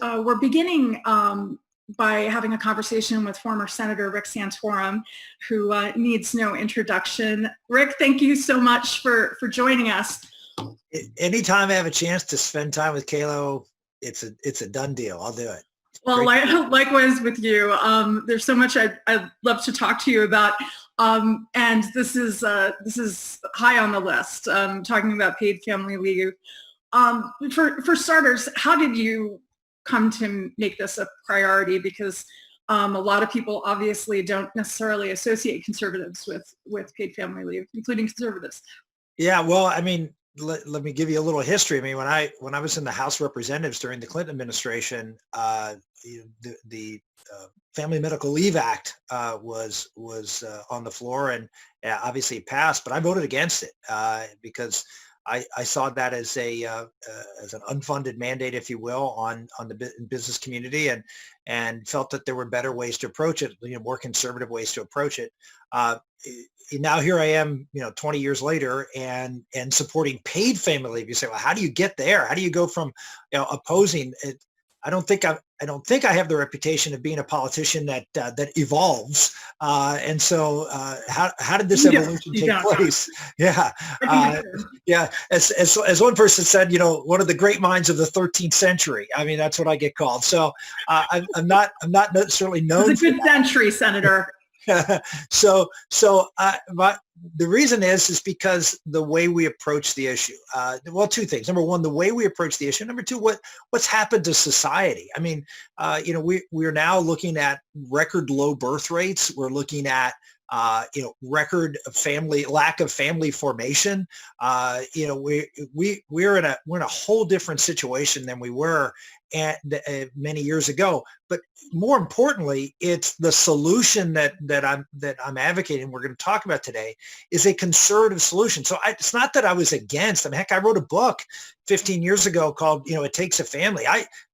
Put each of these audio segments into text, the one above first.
We're beginning by having a conversation with former Senator Rick Santorum, who needs no introduction. Rick, thank you so much for joining us. Anytime I have a chance to spend time with Kayla, it's a done deal. I'll do it. Well, likewise with you. There's so much I'd love to talk to you about, and this is high on the list. Talking about paid family leave. For starters, how did you come to make this a priority? Because a lot of people obviously don't necessarily associate conservatives with paid family leave, including conservatives. Yeah, well, I mean, let me give you a little history. I mean, when I was in the House of Representatives during the Clinton administration, the Family Medical Leave Act was on the floor, and obviously it passed, but I voted against it because I saw that as an unfunded mandate, if you will, on the business community, and felt that there were better ways to approach it, more conservative ways to approach it. Now here I am, 20 years later, and supporting paid family leave. You say, well, how do you get there? How do you go from opposing it? I don't think I have the reputation of being a politician that evolves. And so how did this evolution take place? Yeah. Yeah. As one person said, one of the great minds of the 13th century. I mean, that's what I get called. So I'm not necessarily known. It's a good century, Senator. But the reason is because the way we approach the issue. Well, two things. Number one, the way we approach the issue. Number two, what's happened to society. I mean, we are now looking at record low birth rates. We're looking at record lack of family formation. We're in a whole different situation than we were many years ago. But more importantly, it's the solution that I'm advocating. We're going to talk about today is a conservative solution. So it's not that I was against. I mean, heck, I wrote a book 15 years ago called "It Takes a Family."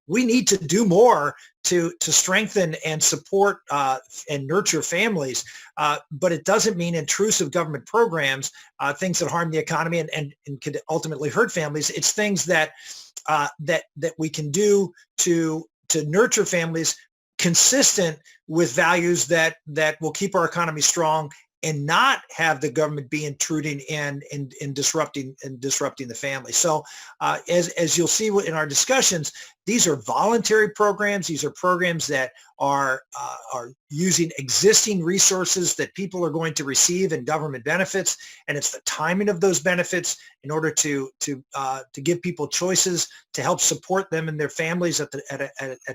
We need to do more to strengthen and support and nurture families, but it doesn't mean intrusive government programs, things that harm the economy and could ultimately hurt families. It's things that we can do to nurture families consistent with values that will keep our economy strong and not have the government be intruding and disrupting the family. So as you'll see in our discussions, these are voluntary programs. These are programs that are using existing resources that people are going to receive in government benefits, and it's the timing of those benefits in order to give people choices to help support them and their families at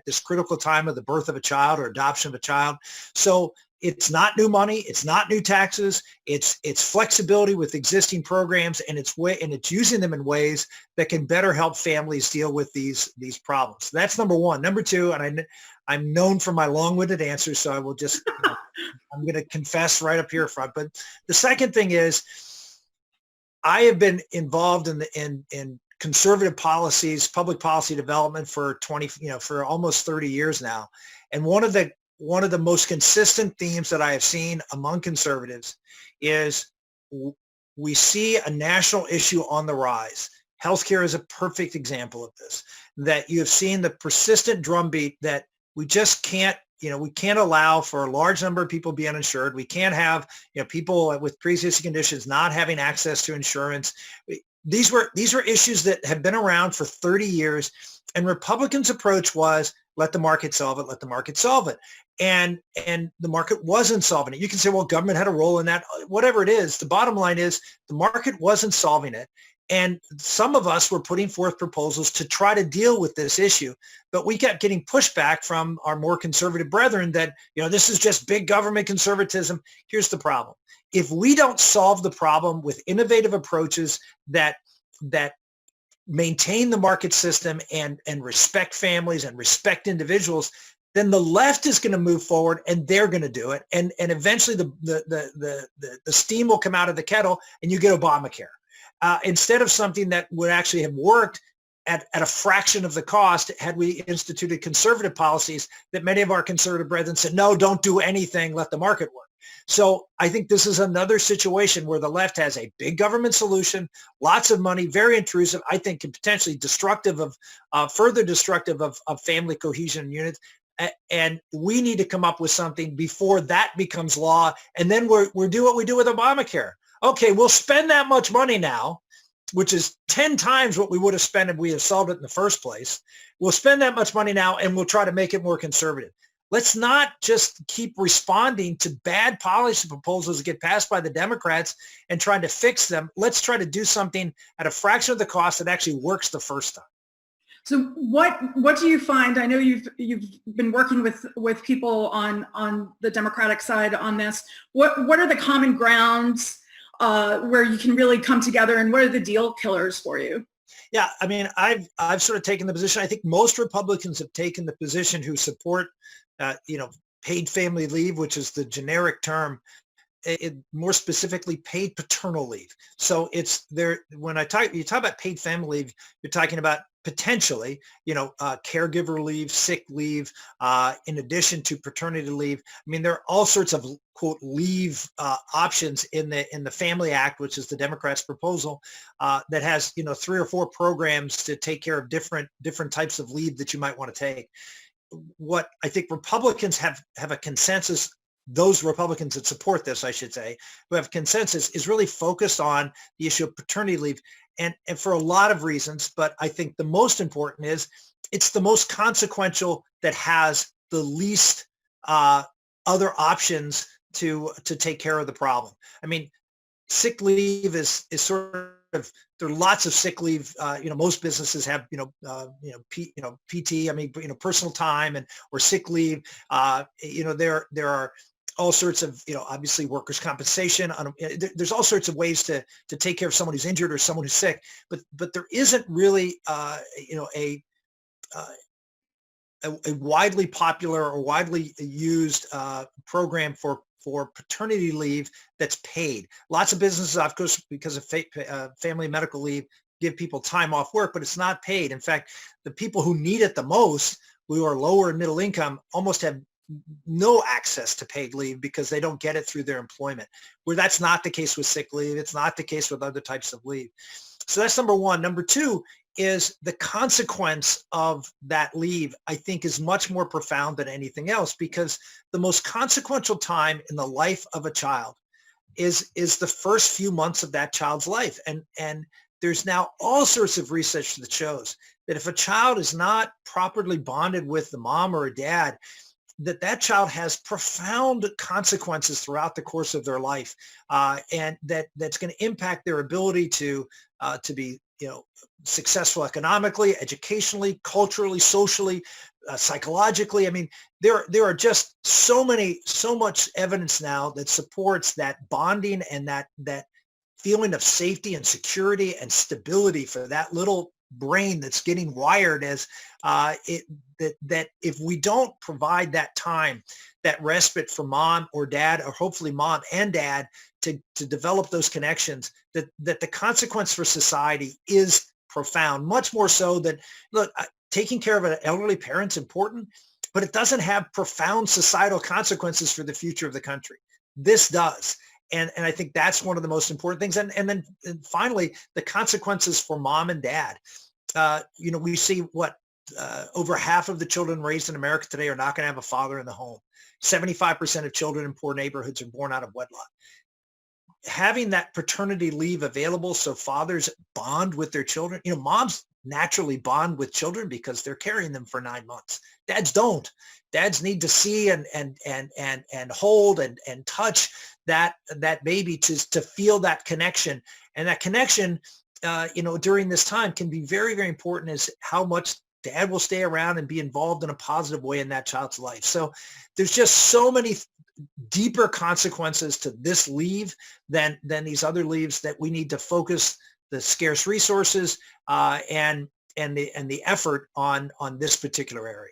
this critical time of the birth of a child or adoption of a child. So it's not new money. It's not new taxes. It's flexibility with existing programs, and it's using them in ways that can better help families deal with these problems. So that's number one. Number two, and I'm known for my long-winded answers, so I will just I'm going to confess right up here front. But the second thing is, I have been involved in conservative policies, public policy development for almost 30 years now, and one of the most consistent themes that I have seen among conservatives is we see a national issue on the rise. Healthcare is a perfect example of this, that you have seen the persistent drumbeat that we just can't allow for a large number of people be uninsured. We can't have, people with pre-existing conditions not having access to insurance. These were issues that have been around for 30 years, and Republicans' approach was, let the market solve it, let the market solve it. And the market wasn't solving it. You can say, well, government had a role in that, whatever it is. The bottom line is the market wasn't solving it. And some of us were putting forth proposals to try to deal with this issue, but we kept getting pushback from our more conservative brethren that, this is just big government conservatism. Here's the problem. If we don't solve the problem with innovative approaches that maintain the market system and respect families and respect individuals, then the left is going to move forward and they're going to do it. And eventually the steam will come out of the kettle and you get Obamacare. Instead of something that would actually have worked at a fraction of the cost had we instituted conservative policies that many of our conservative brethren said, no, don't do anything, let the market work. So I think this is another situation where the left has a big government solution, lots of money, very intrusive, I think can potentially destructive of, further destructive of family cohesion and unity. And we need to come up with something before that becomes law. And then we're do what we do with Obamacare. Okay, we'll spend that much money now, which is 10 times what we would have spent if we had solved it in the first place. We'll spend that much money now and we'll try to make it more conservative. Let's not just keep responding to bad policy proposals that get passed by the Democrats and trying to fix them. Let's try to do something at a fraction of the cost that actually works the first time. So what do you find? I know you've been working with people on the Democratic side on this. What are the common grounds where you can really come together, and what are the deal killers for you? Yeah, I mean, I've sort of taken the position. I think most Republicans have taken the position who support, paid family leave, which is the generic term. More specifically, paid paternal leave. So it's there. When you talk about paid family leave, you're talking about potentially, caregiver leave, sick leave, in addition to paternity leave. I mean, there are all sorts of quote leave options in the Family Act, which is the Democrats' proposal, that has 3 or 4 programs to take care of different types of leave that you might want to take. What I think Republicans have a consensus. Those Republicans that support this, I should say, who have consensus, is really focused on the issue of paternity leave. And for a lot of reasons, but I think the most important is it's the most consequential that has the least other options to take care of the problem. I mean, sick leave is sort of, there are lots of sick leave. Most businesses have, PT, I mean, personal time or sick leave. There are all sorts of, obviously workers' compensation. There's all sorts of ways to take care of someone who's injured or someone who's sick, but there isn't really, a widely popular or widely used program for paternity leave that's paid. Lots of businesses, of course, because of family medical leave, give people time off work, but it's not paid. In fact, the people who need it the most, who are lower and middle income, almost have no access to paid leave because they don't get it through their employment, where that's not the case with sick leave. It's not the case with other types of leave. So that's number one. Number two is the consequence of that leave, I think, is much more profound than anything else, because the most consequential time in the life of a child is the first few months of that child's life. And there's now all sorts of research that shows that if a child is not properly bonded with the mom or a dad, that child has profound consequences throughout the course of their life, and that's going to impact their ability to be successful economically, educationally, culturally, socially, psychologically. I mean, there are just so much evidence now that supports that bonding and that feeling of safety and security and stability for that little brain that's getting wired as that if we don't provide that time, that respite for mom or dad, or hopefully mom and dad, to develop those connections, that the consequence for society is profound, much more so than, look, taking care of an elderly parent's important, but it doesn't have profound societal consequences for the future of the country. This does. And I think that's one of the most important things. And then finally, the consequences for mom and dad. We see over half of the children raised in America today are not going to have a father in the home. 75% of children in poor neighborhoods are born out of wedlock. Having that paternity leave available so fathers bond with their children. Moms naturally bond with children because they're carrying them for 9 months. Dads don't. Dads need to see and hold and touch that baby to feel that connection. And that connection, during this time can be very, very important, as how much dad will stay around and be involved in a positive way in that child's life. So there's just so many deeper consequences to this leave than these other leaves, that we need to focus the scarce resources and the effort on this particular area.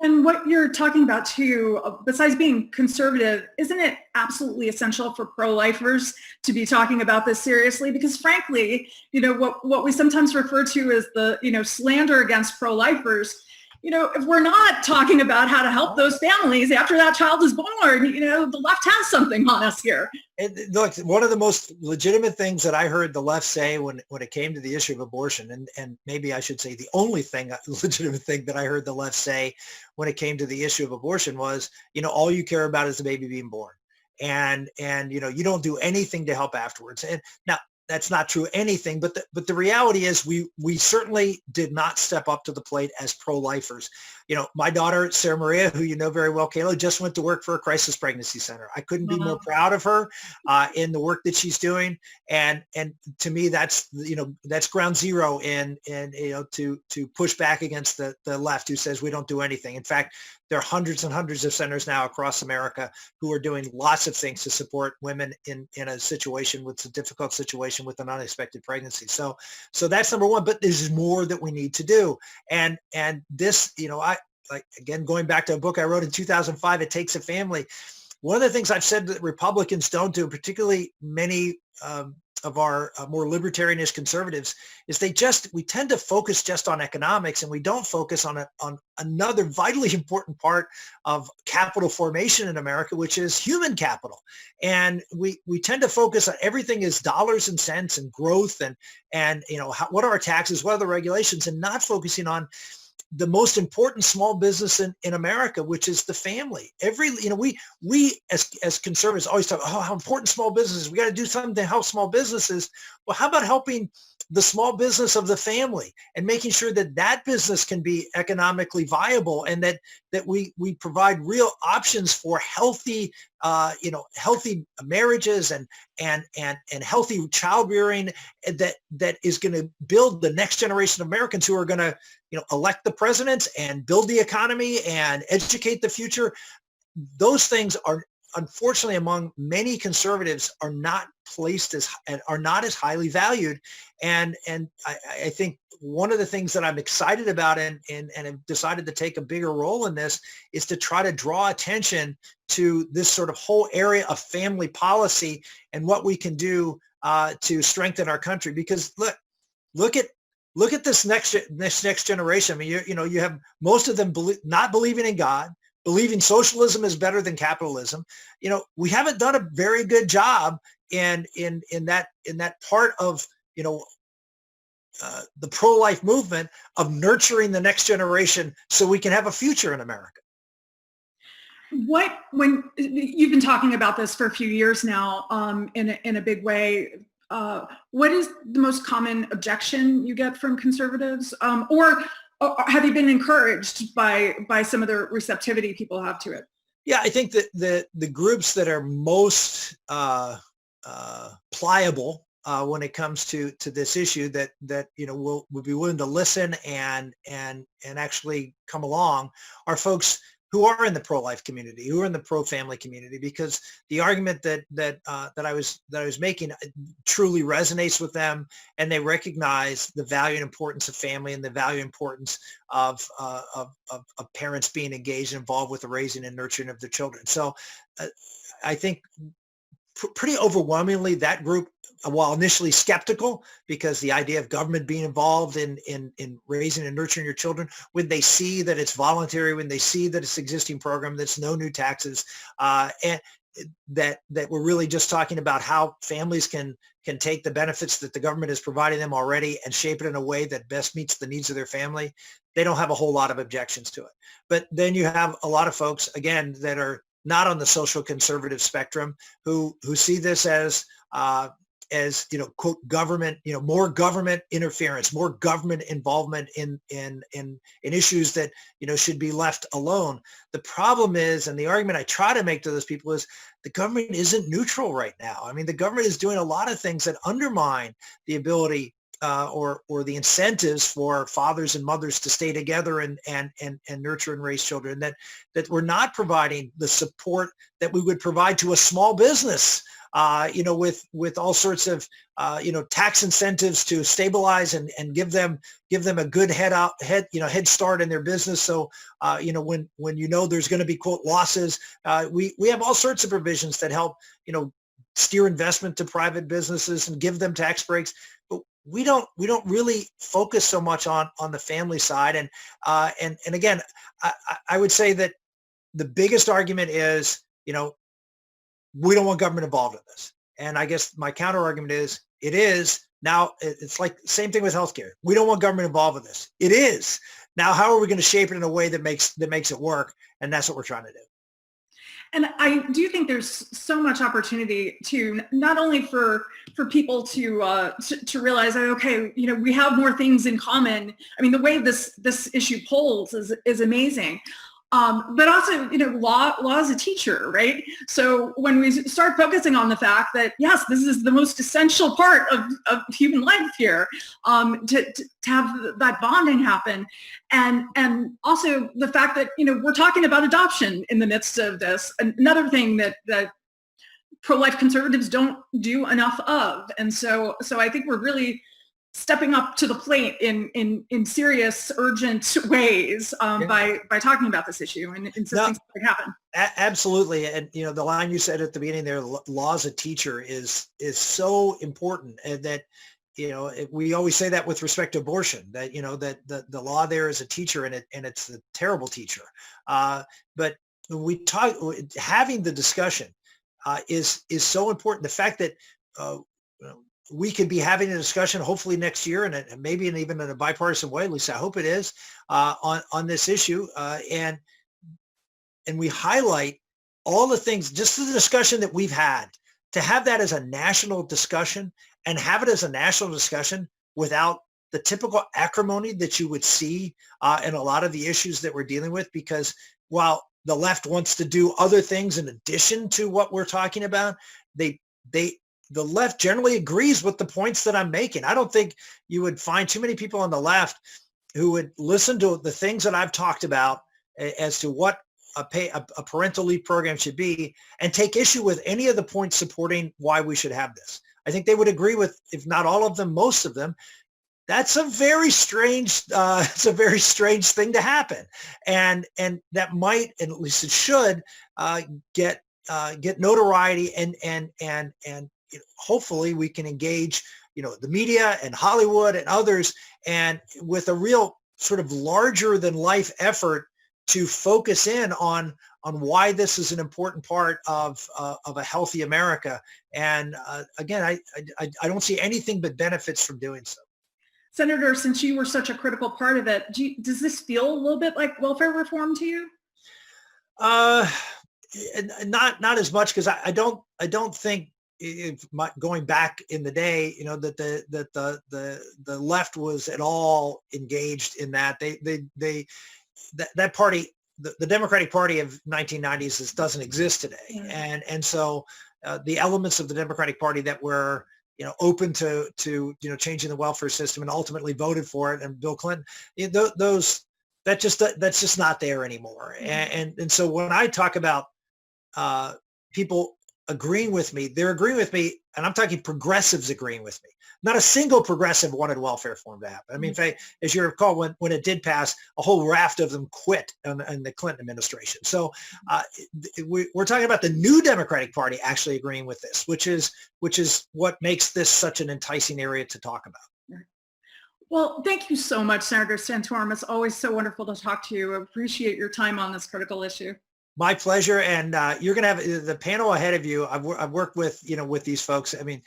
And what you're talking about too, besides being conservative, isn't it absolutely essential for pro-lifers to be talking about this seriously? Because frankly, what we sometimes refer to as the, slander against pro-lifers if we're not talking about how to help those families after that child is born, the left has something on us here. And look, one of the most legitimate things that I heard the left say when it came to the issue of abortion, and maybe I should say the only legitimate thing that I heard the left say when it came to the issue of abortion was, all you care about is the baby being born. And you don't do anything to help afterwards. And now, that's not true anything, but the reality is we certainly did not step up to the plate as pro-lifers. My daughter, Sarah Maria, who you know very well, Kayla, just went to work for a crisis pregnancy center. I couldn't be more proud of her in the work that she's doing. And to me, that's ground zero in to push back against the left who says we don't do anything. In fact, there are hundreds and hundreds of centers now across America who are doing lots of things to support women in a situation with a difficult situation with an unexpected pregnancy. So that's number one, but there's more that we need to do. And this, again, going back to a book I wrote in 2005, It Takes a Family. One of the things I've said that Republicans don't do, particularly many of our more libertarianish conservatives, is we tend to focus just on economics, and we don't focus on another vitally important part of capital formation in America, which is human capital. And we tend to focus on everything is dollars and cents and growth and what are our taxes, what are the regulations, and not focusing on the most important small business in America, which is the family. We as conservatives always talk, how important small businesses. We got to do something to help small businesses. Well, how about helping the small business of the family and making sure that business can be economically viable, and that we provide real options for healthy marriages and healthy child rearing that is going to build the next generation of Americans who are going to elect the presidents and build the economy and educate the future. Those things are, unfortunately, among many conservatives, are not placed are not as highly valued. And I think one of the things that I'm excited about and have decided to take a bigger role in this is to try to draw attention to this sort of whole area of family policy and what we can do to strengthen our country. Because look at this next generation. I mean, you have most of them not believing in God, believing socialism is better than capitalism. We haven't done a very good job in that part of the pro-life movement of nurturing the next generation so we can have a future in America. When you've been talking about this for a few years now, in a big way, what is the most common objection you get from conservatives, or have you been encouraged by some of the receptivity people have to it? Yeah, I think that the groups that are most pliable when it comes to this issue, that will be willing to listen and actually come along, are folks who are in the pro-life community, who are in the pro-family community, because the argument that I was making truly resonates with them, and they recognize the value and importance of family and the value and importance of parents being engaged and involved with the raising and nurturing of their children. So I think pretty overwhelmingly that group, while initially skeptical because the idea of government being involved in raising and nurturing your children, when they see that it's voluntary, when they see that it's existing program, that's no new taxes, and that we're really just talking about how families can take the benefits that the government is providing them already and shape it in a way that best meets the needs of their family, they don't have a whole lot of objections to it. But then you have a lot of folks, again, that are not on the social conservative spectrum, who see this as quote government, more government interference, more government involvement in issues that should be left alone. The problem is, and the argument I try to make to those people is, the government isn't neutral right now. I mean, the government is doing a lot of things that undermine the ability or the incentives for fathers and mothers to stay together and nurture and raise children, that we're not providing the support that we would provide to a small business, with all sorts of, tax incentives to stabilize and give them a good head start in their business. So, when there's going to be, quote, losses, we have all sorts of provisions that help, steer investment to private businesses and give them tax breaks. But we don't really focus so much on the family side. And again, I would say that the biggest argument is, we don't want government involved in this. And I guess my counter argument is, it is. Now it's like same thing with healthcare. We don't want government involved with this. It is. Now, how are we going to shape it in a way that makes it work? And that's what we're trying to do. And I do think there's so much opportunity to not only for people to realize that, okay, we have more things in common. I mean, the way this issue polls is amazing. But also, law is a teacher, right? So when we start focusing on the fact that, yes, this is the most essential part of human life here, to have that bonding happen. And also the fact that, we're talking about adoption in the midst of this, another thing that pro-life conservatives don't do enough of. And so I think we're really stepping up to the plate in serious, urgent ways by talking about this issue and insisting something happen. Absolutely. And, the line you said at the beginning there, law as a teacher is so important. And that, we always say that with respect to abortion, that, that the law there is a teacher, and it's a terrible teacher. But when we talk, having the discussion is so important. The fact that, we could be having a discussion hopefully next year, and maybe even in a bipartisan way, at least I hope it is, on this issue. And we highlight all the things, just the discussion that we've had, to have that as a national discussion, and have it as a national discussion without the typical acrimony that you would see in a lot of the issues that we're dealing with. Because while the left wants to do other things in addition to what we're talking about, the left generally agrees with the points that I'm making. I don't think you would find too many people on the left who would listen to the things that I've talked about as to what a parental leave program should be, and take issue with any of the points supporting why we should have this. I think they would agree with, if not all of them, most of them. That's a very strange, it's a very strange thing to happen. And that might, and at least it should, get notoriety, and hopefully we can engage, the media and Hollywood and others, and with a real sort of larger than life effort to focus in on why this is an important part of a healthy America. And again, I don't see anything but benefits from doing so. Senator, since you were such a critical part of it, does this feel a little bit like welfare reform to you? Not as much, because I don't think, going back in the day, that the left was at all engaged in that. That party, the Democratic Party of 1990s, doesn't exist today. Mm-hmm. And so the elements of the Democratic Party that were, open to changing the welfare system and ultimately voted for it, and Bill Clinton, that's just not there anymore. Mm-hmm. And so when I talk about people agreeing with me, they're agreeing with me, and I'm talking progressives agreeing with me. Not a single progressive wanted welfare reform to happen. I mean, as you recall, when it did pass, a whole raft of them quit in the Clinton administration. So we're talking about the new Democratic Party actually agreeing with this, which is what makes this such an enticing area to talk about. Well, thank you so much, Senator Santorum. It's always so wonderful to talk to you. I appreciate your time on this critical issue. My pleasure. And you're going to have the panel ahead of you. I've worked with, with these folks. I mean,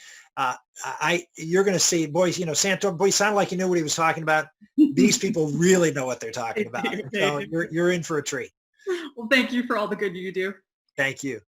you're going to see, boys, Santorum, boy, sounded like you knew what he was talking about. These people really know what they're talking about. So you're in for a treat. Well, thank you for all the good you do. Thank you.